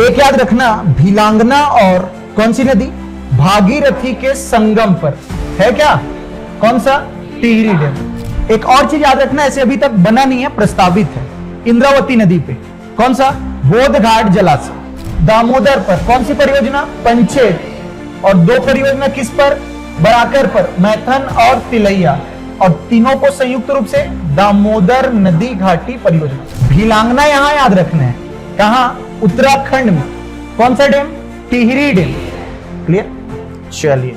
एक याद रखना, भीलांगना और कौन सी नदी, भागीरथी के संगम पर है क्या, कौन सा, टिहरी डैम। एक और चीज याद रखना, ऐसे अभी तक बना नहीं है, प्रस्तावित है, इंद्रावती नदी पे कौन सा, बोध घाट जलाशय। दामोदर पर कौन सी परियोजना, पंचेत। और दो परियोजना किस पर, बराकर पर, मैथन और तिलैया, और तीनों को संयुक्त रूप से दामोदर नदी घाटी परियोजना। भीलांगना यहां याद रखना है, कहां, उत्तराखंड में, कौन सा डैम, टिहरी डैम। क्लियर। चलिए,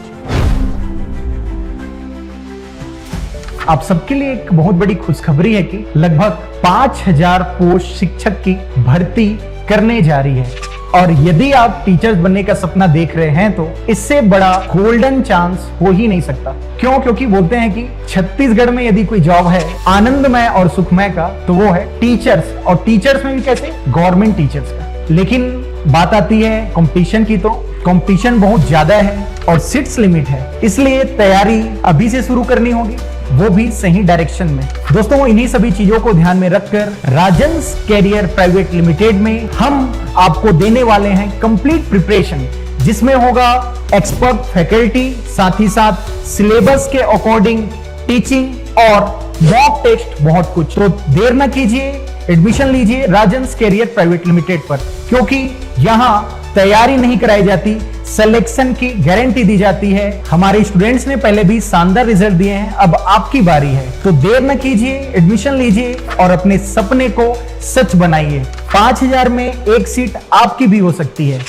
आप सबके लिए एक बहुत बड़ी खुशखबरी है कि लगभग 5000 पोस्ट शिक्षक की भर्ती करने जा रही है। और यदि आप टीचर्स बनने का सपना देख रहे हैं तो इससे बड़ा गोल्डन चांस हो ही नहीं सकता। क्यों? क्योंकि बोलते हैं कि छत्तीसगढ़ में यदि कोई जॉब है आनंदमय और सुखमय का, तो वो है टीचर्स। और टीचर्स में भी कैसे, गवर्नमेंट टीचर्स का। लेकिन बात आती है कंपटीशन की, तो कंपटीशन बहुत ज्यादा है और सीट्स लिमिट है, इसलिए तैयारी अभी से शुरू करनी होगी, वो भी सही डायरेक्शन में। दोस्तों, इन्हीं सभी चीजों को ध्यान में रखकर राजन्स कैरियर प्राइवेट लिमिटेड में हम आपको देने वाले हैं कंप्लीट प्रिपरेशन, जिसमें होगा एक्सपर्ट फैकल्टी, साथ ही साथ सिलेबस के अकॉर्डिंग टीचिंग और मॉक टेस्ट, बहुत कुछ। तो देर न कीजिए, एडमिशन लीजिए राजन्स कैरियर प्राइवेट लिमिटेड पर, क्योंकि यहां तैयारी नहीं कराई जाती, सिलेक्शन की गारंटी दी जाती है। हमारे स्टूडेंट्स ने पहले भी शानदार रिजल्ट दिए हैं, अब आपकी बारी है। तो देर न कीजिए, एडमिशन लीजिए और अपने सपने को सच बनाइए। 5000 में एक सीट आपकी भी हो सकती है।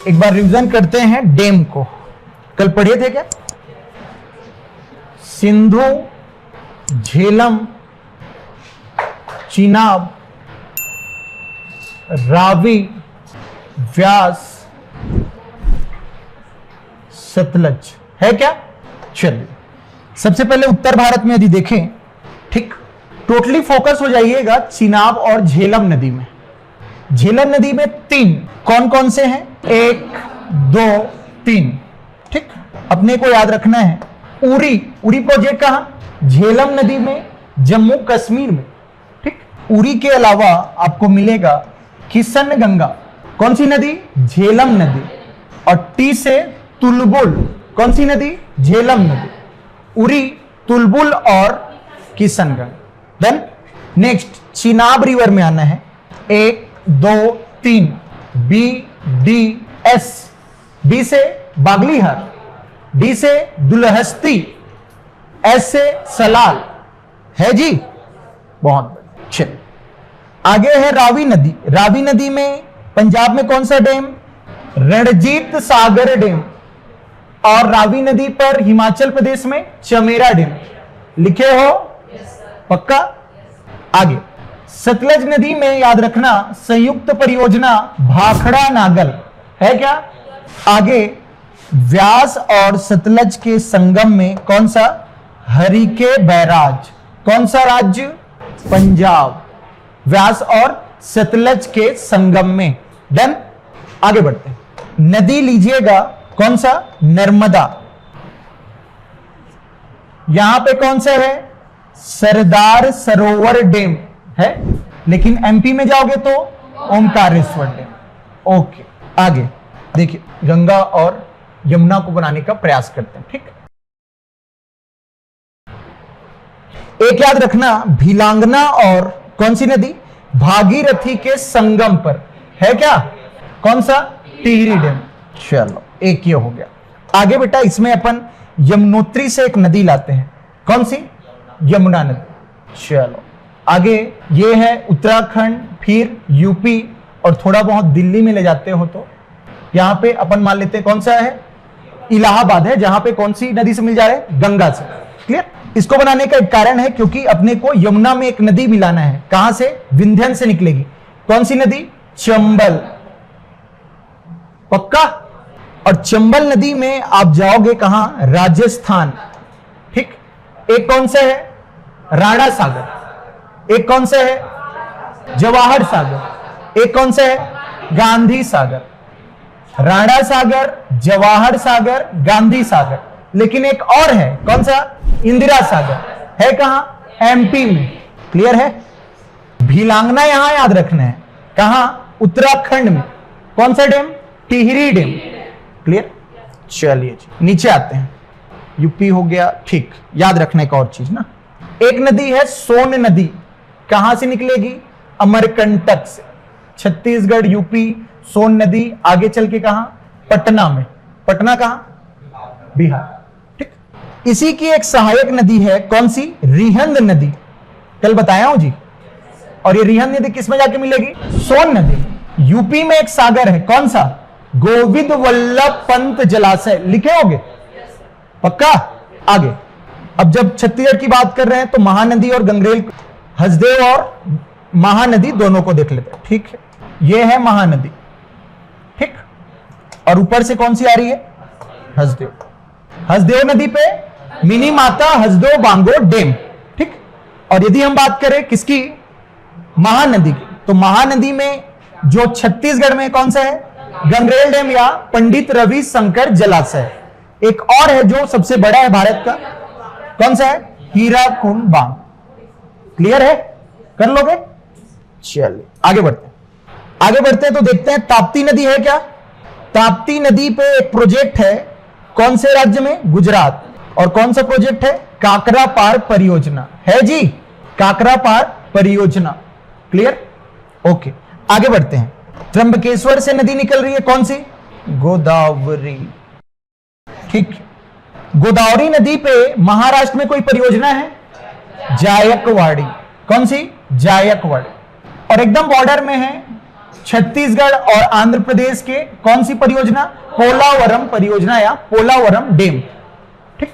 एक बार रिवीजन करते हैं डैम को, कल पढ़े थे क्या, सिंधु, झेलम, चिनाब, रावी, व्यास, सतलज, है क्या। चलिए, सबसे पहले उत्तर भारत में यदि देखें, ठीक, टोटली फोकस हो जाइएगा चिनाब और झेलम नदी में। झेलम नदी में 3 कौन कौन से हैं, 1 2 3, ठीक। अपने को याद रखना है उरी, उरी प्रोजेक्ट कहां, झेलम नदी में, जम्मू कश्मीर में, ठीक। उरी के अलावा आपको मिलेगा किशन गंगा, कौन सी नदी, झेलम नदी, और टी से तुलबुल, कौन सी नदी, झेलम नदी, उरी, तुलबुल और Kishanganga. Then next Chenab river में आना है, 1 2 3, बी डी एस, बी से बागलीहार, डी से दुलहस्ती, एस से सलाल, है जी, बहुत बढ़िया। चलिए, आगे है रावी नदी। रावी नदी में पंजाब में कौन सा डैम, रणजीत सागर डैम, और रावी नदी पर हिमाचल प्रदेश में चमेरा डैम। लिखे हो, पक्का। आगे सतलज नदी में याद रखना संयुक्त परियोजना भाखड़ा नागल, है क्या। आगे व्यास और सतलज के संगम में कौन सा, हरिके बैराज, कौन सा राज्य, पंजाब, व्यास और सतलज के संगम में। देन आगे बढ़ते हैं, नदी लीजिएगा कौन सा, नर्मदा। यहां पे कौन सा है, सरदार सरोवर डैम है, लेकिन एमपी में जाओगे तो ओमकारेश्वर डैम। ओके, आगे देखिए, गंगा और यमुना को बनाने का प्रयास करते हैं, ठीक। एक याद रखना, भीलांगना और कौन सी नदी, भागीरथी के संगम पर, है क्या, कौन सा, टिहरी डैम। चलो, एक ये हो गया। आगे बेटा, इसमें अपन यमुनोत्री से एक नदी लाते हैं, कौन सी, यमुना नदी। चलो आगे, ये है उत्तराखंड, फिर यूपी और थोड़ा बहुत दिल्ली में ले जाते हो तो यहां पे अपन मान लेते हैं कौन सा है, इलाहाबाद है, जहां पे कौन सी नदी से मिल जा रहे हैं, गंगा से। क्लियर। इसको बनाने का एक कारण है क्योंकि अपने को यमुना में एक नदी मिलाना है, कहां से, विंध्यन से निकलेगी। कौन सी नदी, चंबल, पक्का। और चंबल नदी में आप जाओगे कहां, राजस्थान, ठीक। एक कौन सा है, राणा सागर, एक कौन सा है, जवाहर सागर, एक कौन सा है, गांधी सागर। राणा सागर, जवाहर सागर, गांधी सागर, लेकिन एक और है, कौन सा, इंदिरा सागर, है कहां, एमपी में। क्लियर है। भीलांगना यहां याद रखना है, कहां, उत्तराखंड में, कौन सा डैम? टिहरी डैम। क्लियर? चलिए जी नीचे आते हैं। यूपी हो गया, ठीक। याद रखने का और चीज ना, एक नदी है सोन नदी, कहां से निकलेगी? अमरकंटक से। छत्तीसगढ़, यूपी, सोन नदी आगे चल के कहां? पटना में। पटना कहां? बिहार। ठीक। इसी की एक सहायक नदी है, कौन सी? रिहंद नदी। कल बताया हूं जी। और ये रिहंद नदी किस में जाके मिलेगी? सोन नदी। यूपी में एक सागर है, कौन सा? गोविंद वल्लभ पंत जलाशय। लिखे होगे? पक्का? आगे। अब जब छत्तीसगढ़ की बात कर रहे हैं तो महानदी और गंगरेल, हसदेव और महानदी दोनों को देख लेते हैं। ठीक है, ये है महानदी। ठीक। और ऊपर से कौन सी आ रही है? हसदेव। हसदेव नदी पे मिनी माता हसदेव बांगो डैम। ठीक। और यदि हम बात करें किसकी? महानदी की, तो महानदी में जो छत्तीसगढ़ में कौन सा है? गंगरेल डैम या पंडित रवि शंकर जलाशय। एक और है जो सबसे बड़ा है भारत का, कौन सा है? हीराकुंड बांध। क्लियर है? कर लोगे? चलिए आगे बढ़ते हैं। आगे बढ़ते हैं तो देखते हैं ताप्ती नदी है क्या? ताप्ती नदी पे एक प्रोजेक्ट है, कौन से राज्य में? गुजरात। और कौन सा प्रोजेक्ट है? काकरा पार परियोजना है जी, काकरा पार परियोजना। क्लियर? ओके आगे बढ़ते हैं। त्र्यंबकेश्वर से नदी निकल रही है, कौन सी? गोदावरी। ठीक। गोदावरी नदी पे महाराष्ट्र में कोई परियोजना है? जायकवाड़ी। कौन सी? जायकवाड़ी। और एकदम बॉर्डर में है छत्तीसगढ़ और आंध्र प्रदेश के, कौन सी परियोजना? पोलावरम परियोजना या पोलावरम डैम। ठीक।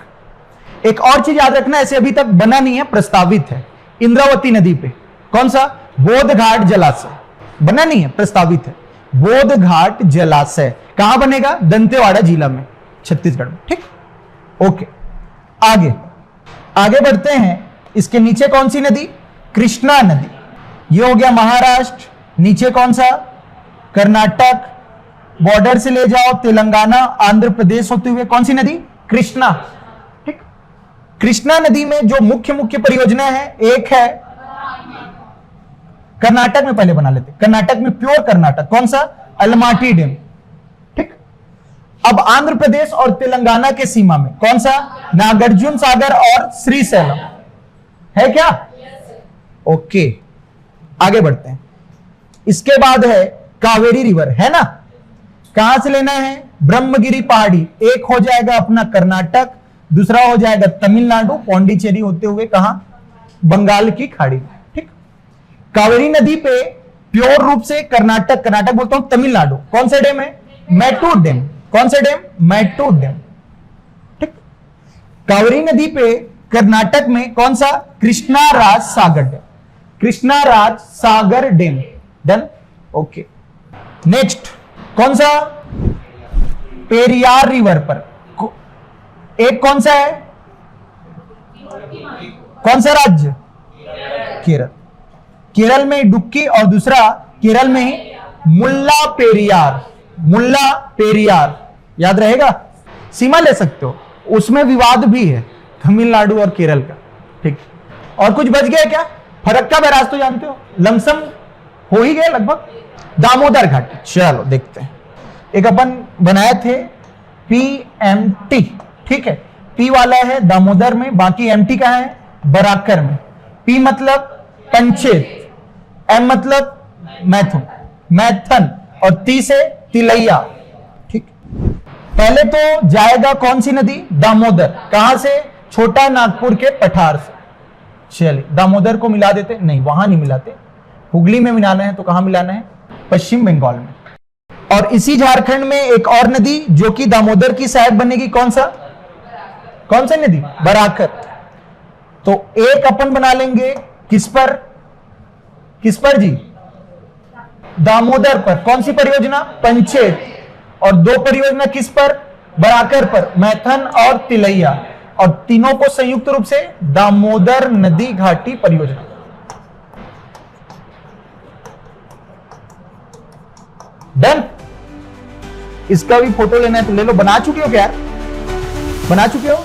एक और चीज याद रखना, ऐसे अभी तक बना नहीं है, प्रस्तावित है। इंद्रावती नदी पे कौन सा? बोध घाट जलाशय। बना नहीं है, प्रस्तावित है। बोध घाट जलाशय कहां बनेगा? दंतेवाड़ा जिला में, छत्तीसगढ़ में। ठीक। ओके आगे आगे बढ़ते हैं। इसके नीचे कौन सी नदी? कृष्णा नदी। ये हो गया महाराष्ट्र। नीचे कौन सा? कर्नाटक। बॉर्डर से ले जाओ तेलंगाना, आंध्र प्रदेश होते हुए कौन सी नदी? कृष्णा। ठीक। कृष्णा नदी में जो मुख्य मुख्य परियोजना है, एक है कर्नाटक में, पहले बना लेते, कर्नाटक में प्योर कर्नाटक, कौन सा? Almaty dam. ठीक। अब आंध्र प्रदेश और तेलंगाना के सीमा में कौन सा? नागार्जुन सागर और श्रीशैलम है क्या? ओके आगे बढ़ते हैं। इसके बाद है कावेरी रिवर, है ना? कहां से लेना है? ब्रह्मगिरी पहाड़ी। एक हो जाएगा अपना कर्नाटक, दूसरा हो जाएगा तमिलनाडु, पौंडीचेरी होते हुए कहां? बंगाल की खाड़ी। ठीक। कावेरी नदी पे प्योर रूप से कर्नाटक, कर्नाटक बोलता हूं, तमिलनाडु, कौन सा डैम है? मैटूर डैम। कौन सा डैम? मैटूर डैम। ठीक। कावेरी नदी पे कर्नाटक में कौन सा? कृष्णाराज सागर डैम। कृष्णाराज सागर डैम। डन। ओके नेक्स्ट कौन सा? पेरियार रिवर पर एक कौन सा है? कौन सा राज्य? केरल। केरल में इडुक्की और दूसरा केरल में ही मुल्ला पेरियार। मुल्ला पेरियार याद रहेगा, सीमा ले सकते हो, उसमें विवाद भी है तमिलनाडु और केरल का। ठीक। और कुछ बच गया क्या? फरक्का बैराज तो जानते हो, लमसम हो ही गए लगभग। दामोदर घाटी, चलो देखते हैं। एक अपन बनाए थे PMT। ठीक है, पी वाला है दामोदर में, बाकी MT कहां है? बराकर में। P मतलब पंचेत, M मतलब मैथुन, मैथन, और ती से तिलैया। ठीक। पहले तो जाएगा कौन सी नदी? दामोदर। कहां से? छोटा नागपुर के पठार से। चलिए दामोदर को मिला देते, नहीं वहां नहीं मिलाते, हुगली में मिलाना है तो कहां मिलाना है? पश्चिम बंगाल में। और इसी झारखंड में एक और नदी जो कि दामोदर की सहायक बनेगी, कौन सा? कौन सा नदी? बराकर। तो एक अपन बना लेंगे किस पर? किस पर जी? दामोदर पर। कौन सी परियोजना? पंचेत। और दो परियोजना किस पर? बराकर पर, मैथन और तिलैया। और तीनों को संयुक्त रूप से दामोदर नदी घाटी परियोजना। डन। इसका भी फोटो लेना है तो ले लो। बना चुके हो क्या यार? बना चुके हो?